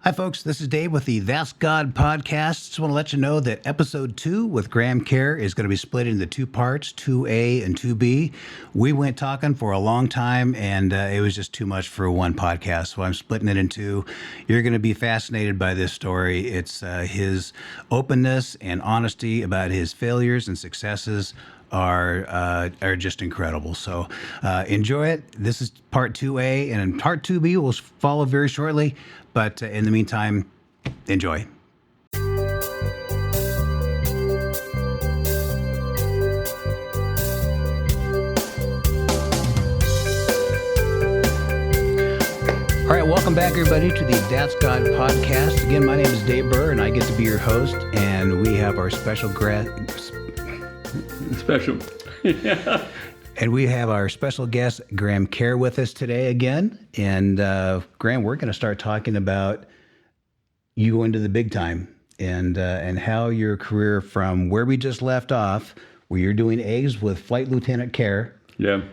Hi, folks. This is Dave with the That's God podcast. Just want to let you know that episode 2 with Kerr is going to be split into 2 parts, 2A and 2B. We went talking for a long time, and it was just too much for one podcast, so I'm splitting it in 2. You're going to be fascinated by this story. It's his openness and honesty about his failures and successes are just incredible. So enjoy it. This is part 2A, and in part 2B will follow very shortly. But in the meantime, enjoy. All right, welcome back, everybody, to the That's God podcast. Again, my name is Dave Burr, and I get to be your host. And we have our special And we have our special guest, Kerr, with us today again. And Graham, we're going to start talking about you going to the big time and how your career from where we just left off, where you're doing eggs with Flight Lieutenant Kerr. Yeah.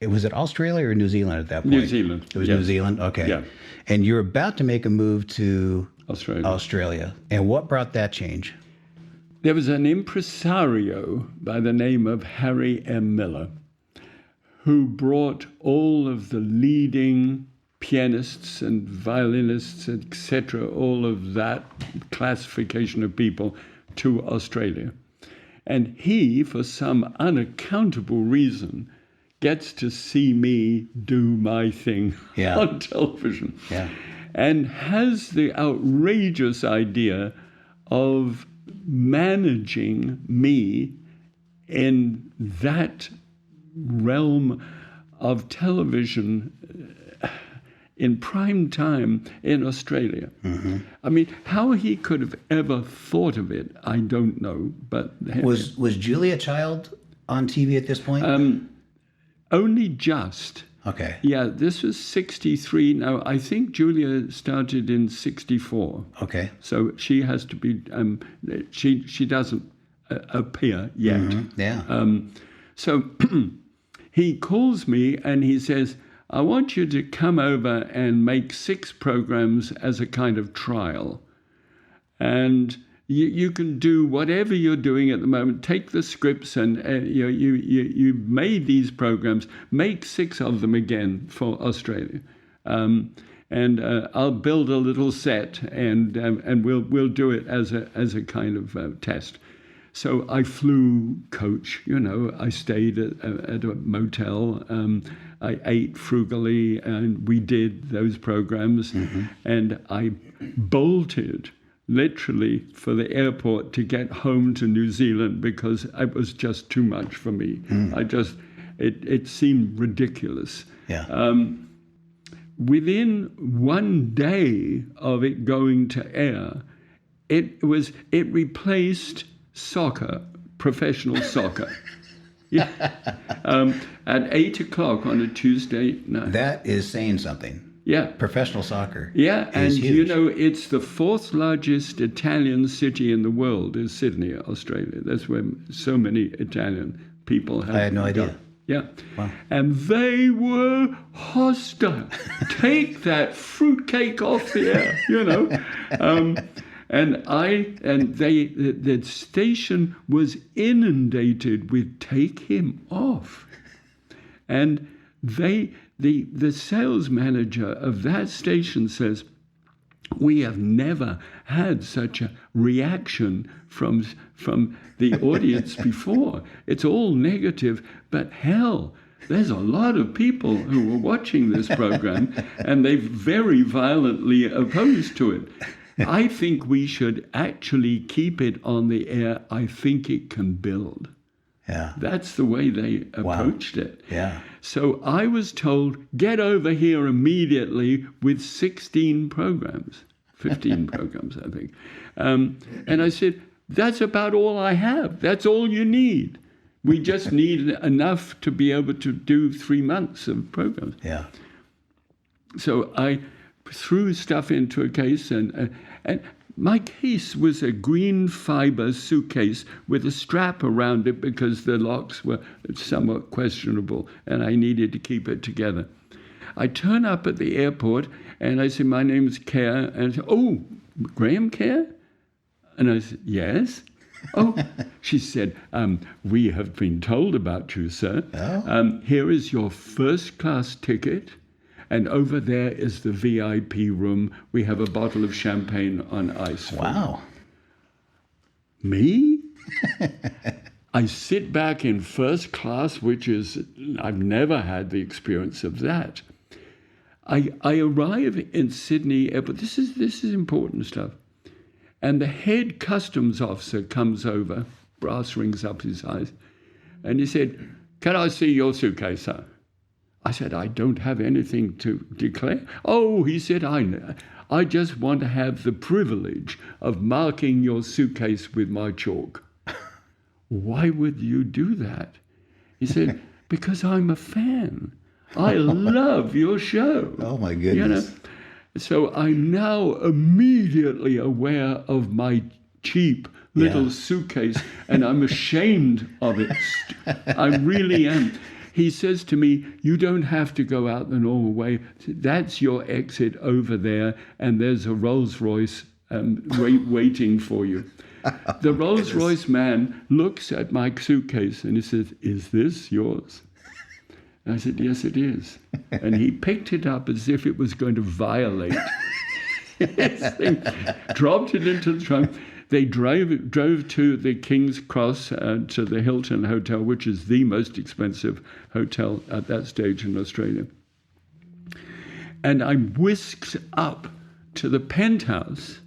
Was it Australia or New Zealand at that point? New Zealand. It was New Zealand? Okay. Yeah. And you're about to make a move to Australia. And what brought that change? There was an impresario by the name of Harry M. Miller who brought all of the leading pianists and violinists, etc., all of that classification of people to Australia. And he, for some unaccountable reason, gets to see me do my thing on television. Yeah. And has the outrageous idea of managing me in that realm of television in prime time in Australia. Mm-hmm. I mean, how he could have ever thought of it, I don't know. But was Julia a child on TV at this point? Only just. Okay. Yeah, this was 63. Now, I think Julia started in 64. Okay. So she has to be, she doesn't appear yet. Mm-hmm. Yeah. So he calls me and he says, I want you to come over and make 6 programs as a kind of trial. And you can do whatever you're doing at the moment. Take the scripts and you've made these programs. Make 6 of them again for Australia, and I'll build a little set and we'll do it as a kind of test. So I flew coach. I stayed at a motel. I ate frugally, and we did those programs. Mm-hmm. And I bolted literally for the airport to get home to New Zealand because it was just too much for me. It seemed ridiculous. Yeah. Within one day of it going to air, it replaced soccer, professional soccer. Yeah. At 8:00 on a Tuesday night. That is saying something. Yeah. Professional soccer. Yeah, and huge. It's the 4th largest Italian city in the world is Sydney, Australia. That's where so many Italian people have. I had no idea. Yeah. Wow. And they were hostile. Take that fruitcake off the air, And the station was inundated with take him off. And the sales manager of that station says, we have never had such a reaction from the audience before. It's all negative, but hell, there's a lot of people who were watching this program and they very violently opposed to it. I think we should actually keep it on the air. I think it can build. Yeah. That's the way they approached it. Yeah. So I was told, get over here immediately with 16 programs, 15 programs, I think. And I said, that's about all I have. That's all you need. We just need enough to be able to do 3 months of programs. Yeah. So I threw stuff into a case, and my case was a green fiber suitcase with a strap around it because the locks were somewhat questionable and I needed to keep it together. I turn up at the airport And I said, my name's Kerr. And I said, oh, Graham Kerr? And I said, yes. Oh, she said, we have been told about you, sir. Oh. Here is your first class ticket. And over there is the VIP room. We have a bottle of champagne on ice. Wow. Me? I sit back in first class, which is, I've never had the experience of that. I arrive in Sydney Airport. This is important stuff. And the head customs officer comes over, brass rings up his eyes, and he said, can I see your suitcase, sir? I said, I don't have anything to declare. Oh, he said, I just want to have the privilege of marking your suitcase with my chalk. Why would you do that? He said, because I'm a fan. I love your show. Oh, my goodness. You know? So I'm now immediately aware of my cheap little suitcase, and I'm ashamed of it. I really am. He says to me, you don't have to go out the normal way. That's your exit over there, and there's a Rolls-Royce waiting for you. The Rolls-Royce man looks at my suitcase and he says, is this yours? And I said, yes, it is. And he picked it up as if it was going to violate his thing, dropped it into the trunk. They drove to the King's Cross, to the Hilton Hotel, which is the most expensive hotel at that stage in Australia. And I'm whisked up to the penthouse,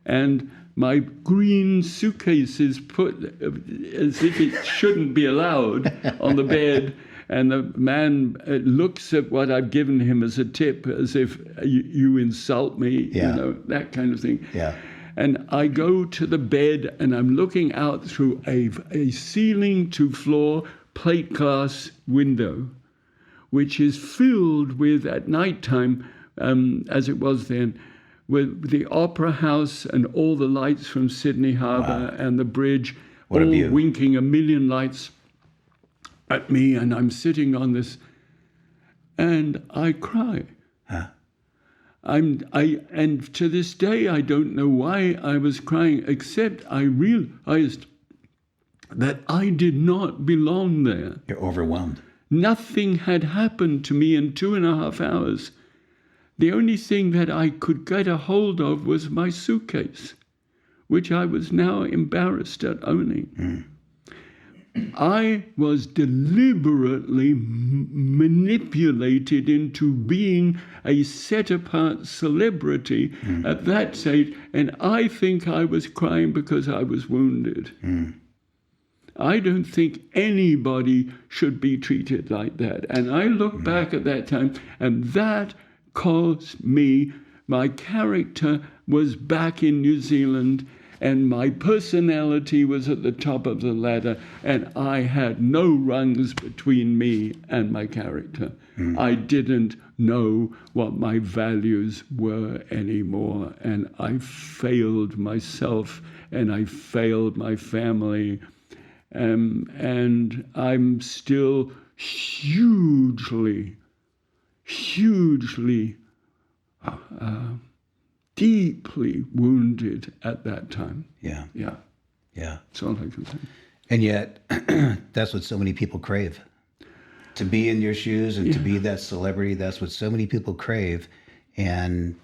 and my green suitcase is put as if it shouldn't be allowed on the bed. And the man looks at what I've given him as a tip, as if you insult me, you know, that kind of thing. Yeah. And I go to the bed, and I'm looking out through a ceiling-to-floor plate glass window, which is filled with, at nighttime, as it was then, with the Opera House and all the lights from Sydney Harbour and the bridge, what all a view. winking a million lights at me, and I'm sitting on this, and I cry. Huh. And to this day, I don't know why I was crying, except I realized that I did not belong there. You're overwhelmed. Nothing had happened to me in 2.5 hours. The only thing that I could get a hold of was my suitcase, which I was now embarrassed at owning. I was deliberately manipulated into being a set-apart celebrity at that stage, and I think I was crying because I was wounded. I don't think anybody should be treated like that. And I look back at that time, and that caused me, my character was back in New Zealand, and my personality was at the top of the ladder, and I had no rungs between me and my character. I didn't know what my values were anymore, and I failed myself, and I failed my family, and I'm still hugely deeply wounded at that time. Yeah. Yeah. That's all I can say. And yet, that's what so many people crave. To be in your shoes and to be that celebrity, that's what so many people crave. And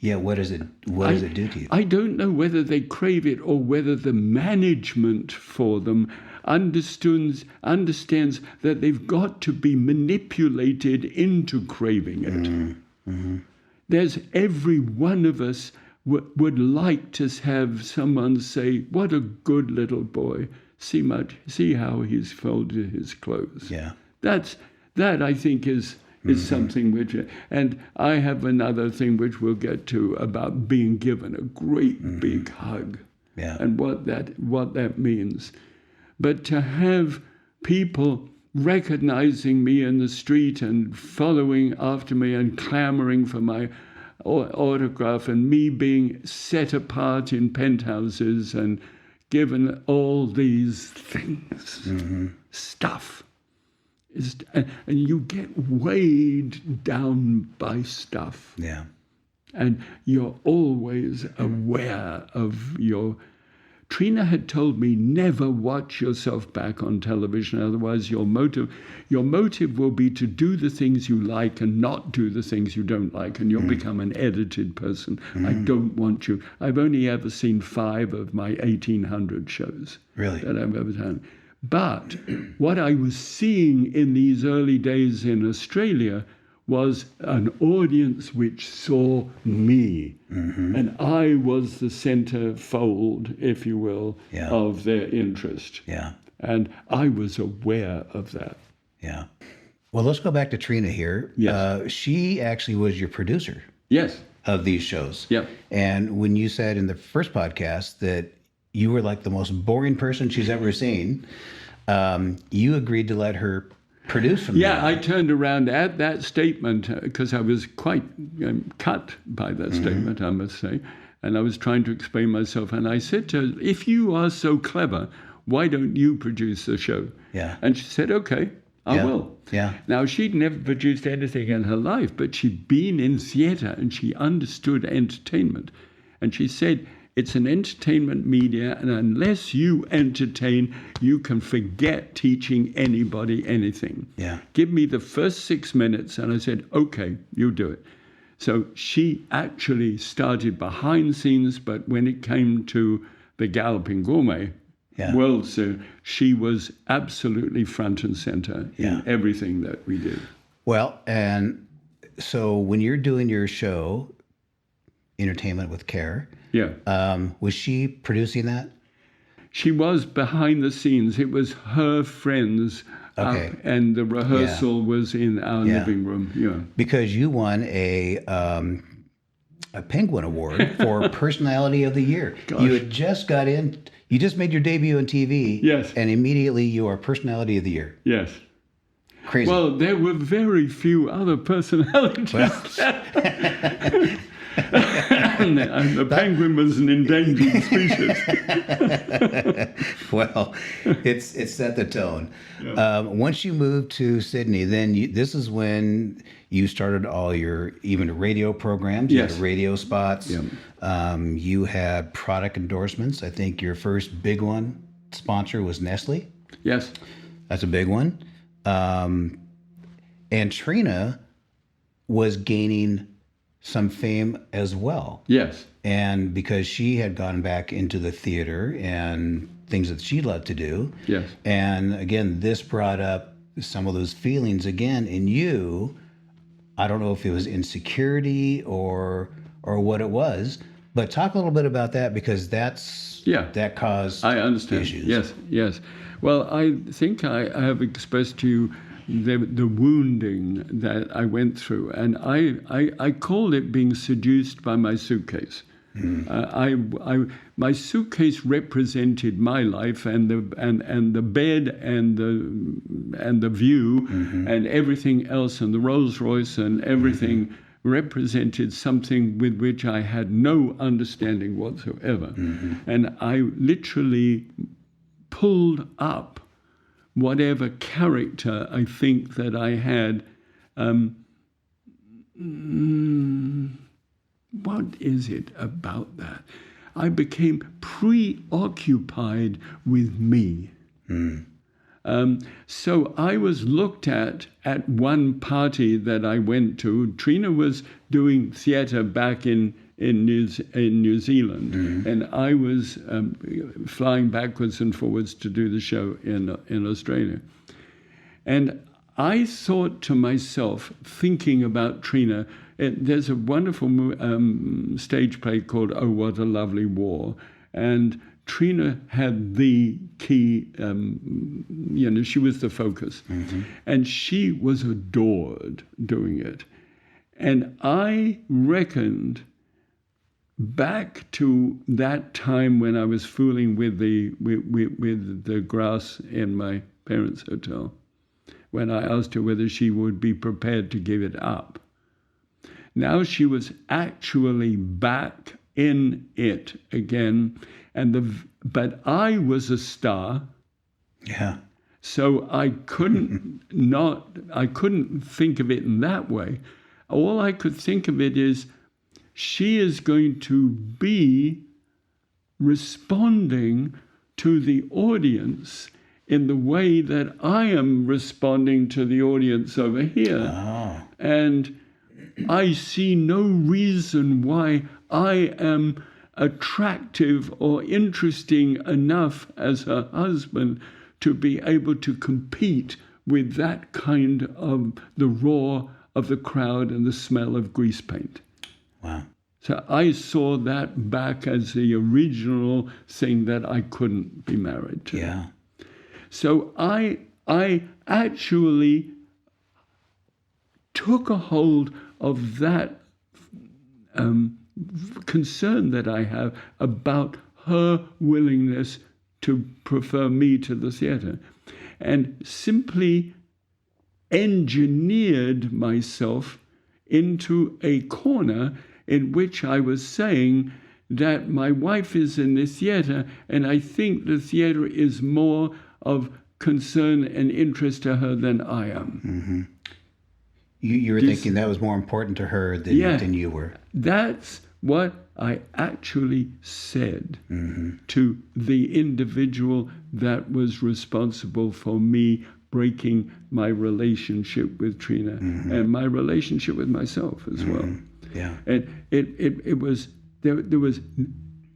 what does it do to you? I don't know whether they crave it or whether the management for them understands that they've got to be manipulated into craving it. There's every one of us would like to have someone say, what a good little boy. See how he's folded his clothes. Yeah. That I think is something which, and I have another thing which we'll get to about being given a great big hug. Yeah. And what that means. But to have people recognizing me in the street and following after me and clamoring for my autograph, and me being set apart in penthouses and given all these things, stuff, and you get weighed down by stuff. Yeah. And you're always aware of your... Trina had told me, never watch yourself back on television, otherwise your motive will be to do the things you like and not do the things you don't like, and you'll become an edited person. I don't want you. I've only ever seen 5 of my 1,800 shows Really? that I've ever done. But what I was seeing in these early days in Australia was an audience which saw me. And I was the centerfold, if you will, Yeah. of their interest. Yeah. And I was aware of that. Yeah. Well, let's go back to Trina here. Yes. She actually was your producer Yes. of these shows. Yep. And when you said in the first podcast that you were like the most boring person she's ever seen, you agreed to let her produce from Yeah, that. I turned around at that statement because I was quite cut by that statement, I must say. And I was trying to explain myself. And I said to her, if you are so clever, why don't you produce the show? Yeah. And she said, okay, I will. Yeah. Now, she'd never produced anything in her life, but she'd been in theatre and she understood entertainment. And she said, it's an entertainment media, and unless you entertain, you can forget teaching anybody anything. Yeah. Give me the first 6 minutes. And I said, okay, you do it. So she actually started behind scenes, but when it came to the Galloping Gourmet World Series, she was absolutely front and center in everything that we did. Well, and so when you're doing your show, Entertainment with Kerr, was she producing that? She was behind the scenes. It was her friends up, and the rehearsal was in our living room. Yeah, because you won a Penguin Award for Personality of the Year. Gosh. You had just got in. You just made your debut on TV. Yes. And immediately you are Personality of the Year. Yes. Crazy. Well, there were very few other personalities. And the penguin was an endangered species. Well, it set the tone. Once you moved to Sydney, then this is when you started all your even radio programs. You had radio spots. You had product endorsements. I think your first big one sponsor was Nestle. Yes. That's a big one. And Trina was gaining some fame as well. Yes. And because she had gone back into the theater and things that she loved to do. Yes. And again, this brought up some of those feelings again in you. I don't know if it was insecurity or what it was, but talk a little bit about that, because that caused I understand. issues. Yes. Well, I think I have expressed to you the wounding that I went through, and I called it being seduced by my suitcase. My suitcase represented my life, and the bed and the view and everything else, and the Rolls Royce and everything represented something with which I had no understanding whatsoever. And I literally pulled up whatever character I think that I had. What is it about that? I became preoccupied with me. So I was looked at one party that I went to. Trina was doing theatre back in New Zealand, and I was flying backwards and forwards to do the show in Australia. And I thought to myself, thinking about Trina, there's a wonderful stage play called Oh, What a Lovely War, and Trina had the key, she was the focus, and she was adored doing it. And I reckoned back to that time when I was fooling with the grass in my parents' hotel, when I asked her whether she would be prepared to give it up. Now she was actually back in it again, but I was a star. Yeah. So I couldn't think of it in that way. All I could think of it is, she is going to be responding to the audience in the way that I am responding to the audience over here. Oh. And I see no reason why I am attractive or interesting enough as her husband to be able to compete with that kind of the roar of the crowd and the smell of grease paint. Wow. So I saw that back as the original thing that I couldn't be married to. Yeah. So I actually took a hold of that concern that I have about her willingness to prefer me to the theater, and simply engineered myself into a corner in which I was saying that my wife is in the theater, and I think the theater is more of concern and interest to her than I am. Mm-hmm. You were thinking that was more important to her than you were. That's what I actually said to the individual that was responsible for me breaking my relationship with Trina and my relationship with myself as well. Yeah. And it was, there was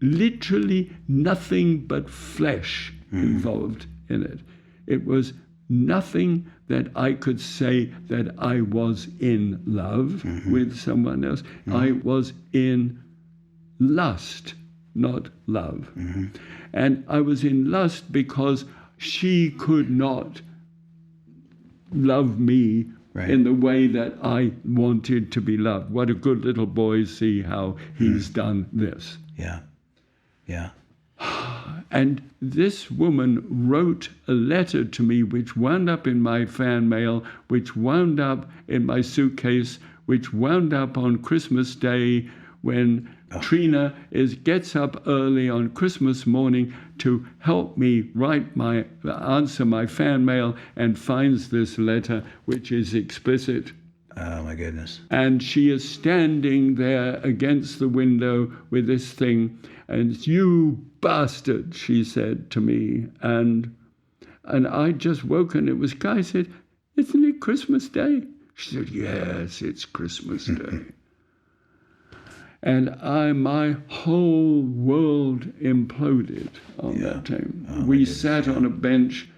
literally nothing but flesh involved in it. It was nothing that I could say that I was in love with someone else. I was in lust, not love. And I was in lust because she could not love me in the way that I wanted to be loved. What a good little boy, see how he's done this. Yeah. Yeah. And this woman wrote a letter to me, which wound up in my fan mail, which wound up in my suitcase, which wound up on Christmas Day when Trina gets up early on Christmas morning to help me answer my fan mail, and finds this letter, which is explicit. Oh, my goodness. And she is standing there against the window with this thing, and "You bastard," she said to me. And I just woke, and it was Guy said, "Isn't it Christmas Day?" She said, "Yes, it's Christmas Day." And my whole world imploded on that time. We sat on a bench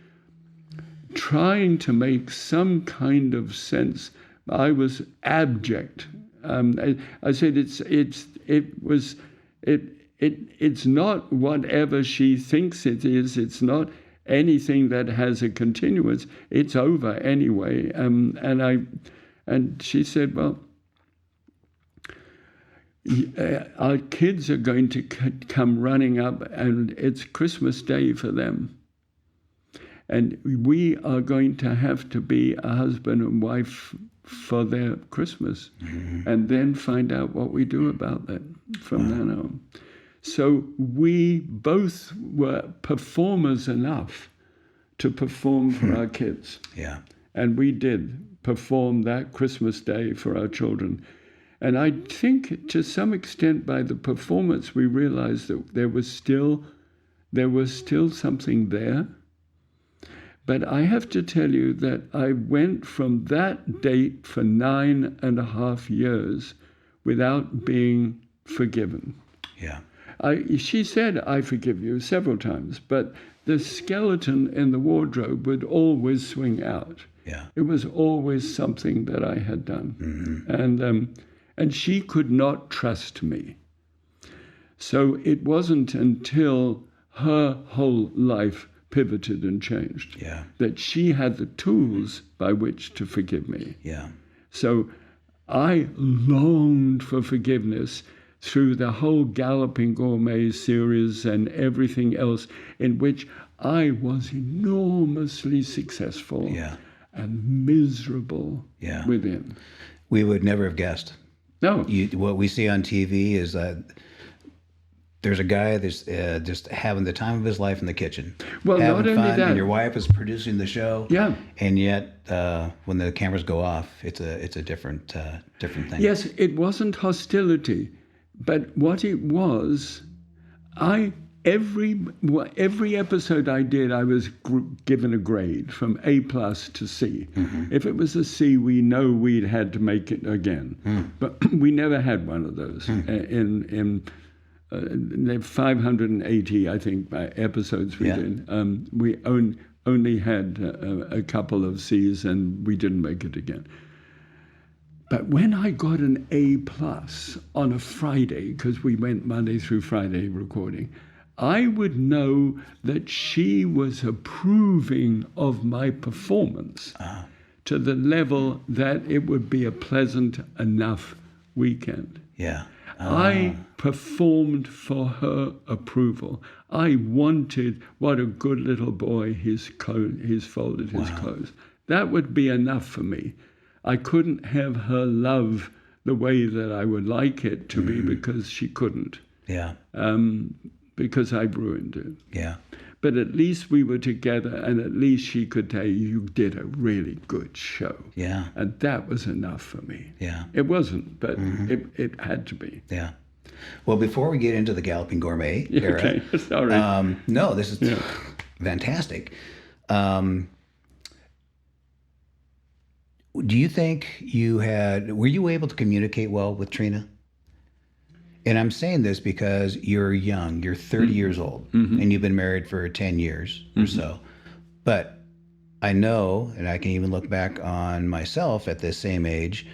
trying to make some kind of sense. I was abject. I said it's not whatever she thinks it is. It's not anything that has a continuance. It's over anyway. And she said, "Well, our kids are going to come running up, and it's Christmas Day for them. And we are going to have to be a husband and wife for their Christmas, and then find out what we do about that from then on." So we both were performers enough to perform for our kids. Yeah. And we did perform that Christmas Day for our children. And I think to some extent by the performance, we realized that there was still something there. But I have to tell you that I went from that date for 9.5 years without being forgiven. Yeah. She said, "I forgive you," several times, but the skeleton in the wardrobe would always swing out. Yeah. It was always something that I had done. And she could not trust me. So it wasn't until her whole life pivoted and changed that she had the tools by which to forgive me. Yeah. So I longed for forgiveness through the whole Galloping Gourmet series and everything else, in which I was enormously successful and miserable within. We would never have guessed. No. What we see on TV is there's a guy that's just having the time of his life in the kitchen. Well, having not only fun, that. and your wife is producing the show. Yeah. And yet, when the cameras go off, it's a different thing. Yes, it wasn't hostility, but what it was, every episode I did, I was given a grade from A+ to C. Mm-hmm. If it was a C, we know we'd had to make it again. But we never had one of those in 580, I think, episodes we did. We only had a couple of C's, and we didn't make it again. But when I got an A+ on a Friday, because we went Monday through Friday recording, I would know that she was approving of my performance to the level that it would be a pleasant enough weekend. Yeah. I performed for her approval. I wanted, what a good little boy, he's folded his clothes. That would be enough for me. I couldn't have her love the way that I would like it to be because she couldn't. Yeah. Because I ruined it. Yeah. But at least we were together, and at least she could tell you did a really good show. Yeah. And that was enough for me. Yeah. It wasn't, but it had to be. Yeah. Well, before we get into the Galloping Gourmet era, okay, sorry. No, this is fantastic. Do you think were you able to communicate well with Trina? And I'm saying this because you're young, you're 30 years old, and you've been married for 10 years or so. But I know, and I can even look back on myself at this same age,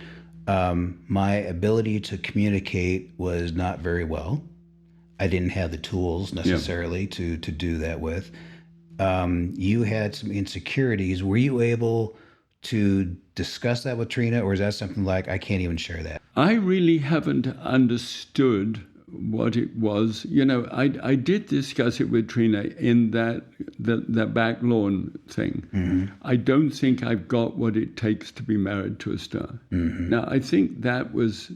my ability to communicate was not very well. I didn't have the tools necessarily to do that with. You had some insecurities. Were you able to discuss that with Trina, or is that something like, I can't even share that? I really haven't understood what it was. You know, I did discuss it with Trina in the back lawn thing. I don't think I've got what it takes to be married to a star. Now, I think that was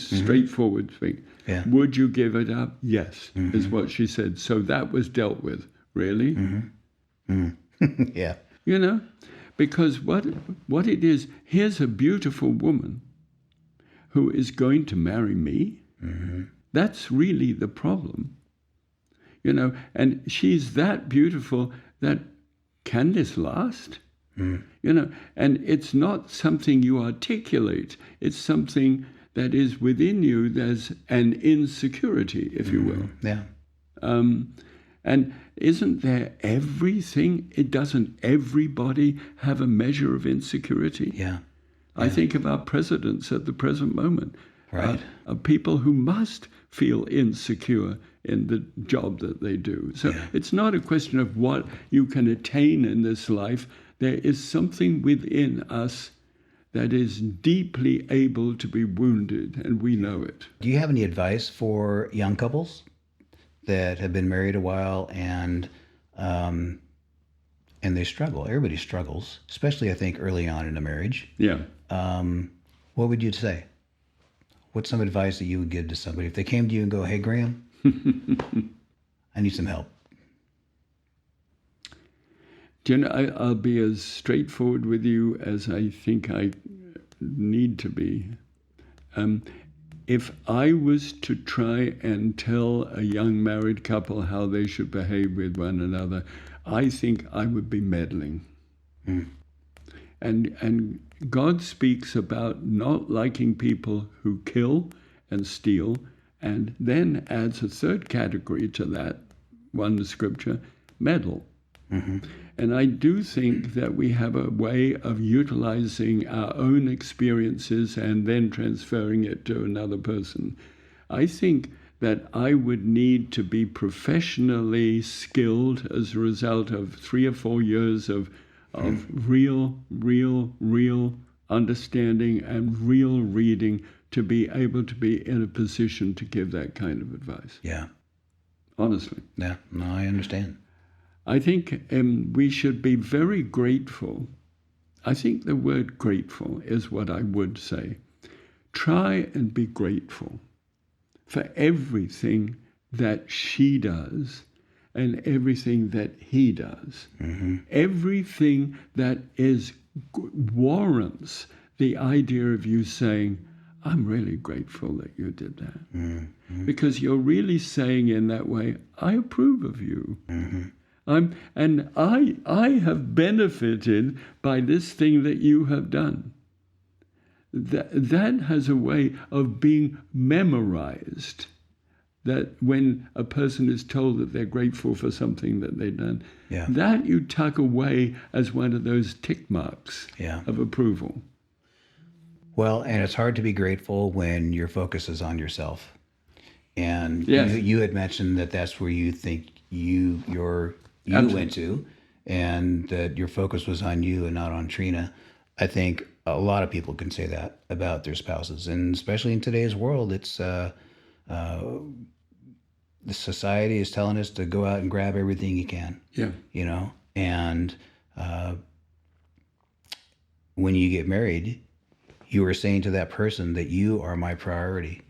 straightforward speak. Yeah. Would you give it up? Yes, is what she said. So that was dealt with. Really? Yeah. You know? Because what it is, here's a beautiful woman who is going to marry me. That's really the problem. You know, and she's that beautiful that can this last? You know, and it's not something you articulate. It's something that is within you. There's an insecurity, if you will. Yeah. And isn't there everything? Doesn't everybody have a measure of insecurity? Yeah. I think of our presidents at the present moment. Right. Of people who must feel insecure in the job that they do. So it's not a question of what you can attain in this life. There is something within us that is deeply able to be wounded, and we know it. Do you have any advice for young couples that have been married a while and they struggle? Everybody struggles, especially I think early on in a marriage. Yeah. What would you say? What's some advice that you would give to somebody if they came to you and go, "Hey, Graham, I need some help"? Do you know, I'll be as straightforward with you as I think I need to be. If I was to try and tell a young married couple how they should behave with one another, I think I would be meddling. And God speaks about not liking people who kill and steal, and then adds a third category to that one scripture, meddle. And I do think that we have a way of utilizing our own experiences and then transferring it to another person. I think that I would need to be professionally skilled as a result of 3 or 4 years of real understanding and real reading to be able to be in a position to give that kind of advice. Yeah. Honestly. Yeah. No, I understand. I think we should be very grateful. I think the word grateful is what I would say. Try and be grateful for everything that she does and everything that he does. Everything that warrants the idea of you saying, I'm really grateful that you did that. Because you're really saying in that way, I approve of you. I have benefited by this thing that you have done. That has a way of being memorized. That when a person is told that they're grateful for something that they've done, that you tuck away as one of those tick marks of approval. Well, and it's hard to be grateful when your focus is on yourself. And Yes. you had mentioned that that's where you think you Absolutely. went to, and that your focus was on you and not on Trina. I think a lot of people can say that about their spouses, and especially in today's world, it's the society is telling us to go out and grab everything you can. Yeah. You know, and when you get married, you are saying to that person that you are my priority.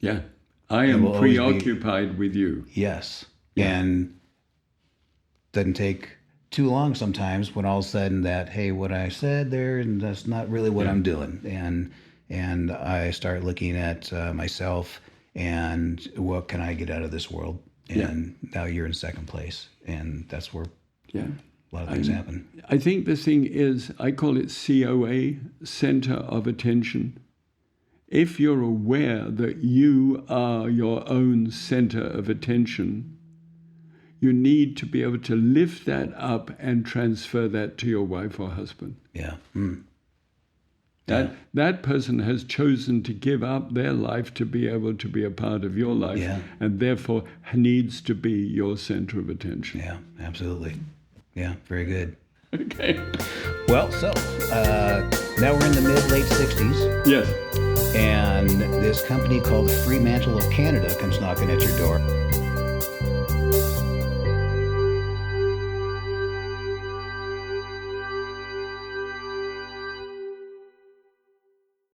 Yeah. I am preoccupied with you. Yes. Yeah. And doesn't take too long sometimes when all of a sudden that, hey, what I said there, and that's not really what I'm doing. And I start looking at myself and what can I get out of this world? And now you're in second place. And that's where a lot of things happen. I think the thing is, I call it COA, center of attention. If you're aware that you are your own center of attention, you need to be able to lift that up and transfer that to your wife or husband. Yeah. That person has chosen to give up their life to be able to be a part of your life, and therefore needs to be your center of attention. Yeah, absolutely. Yeah, very good. Okay. Well, so now we're in the mid-late 60s. Yes. And this company called Fremantle of Canada comes knocking at your door.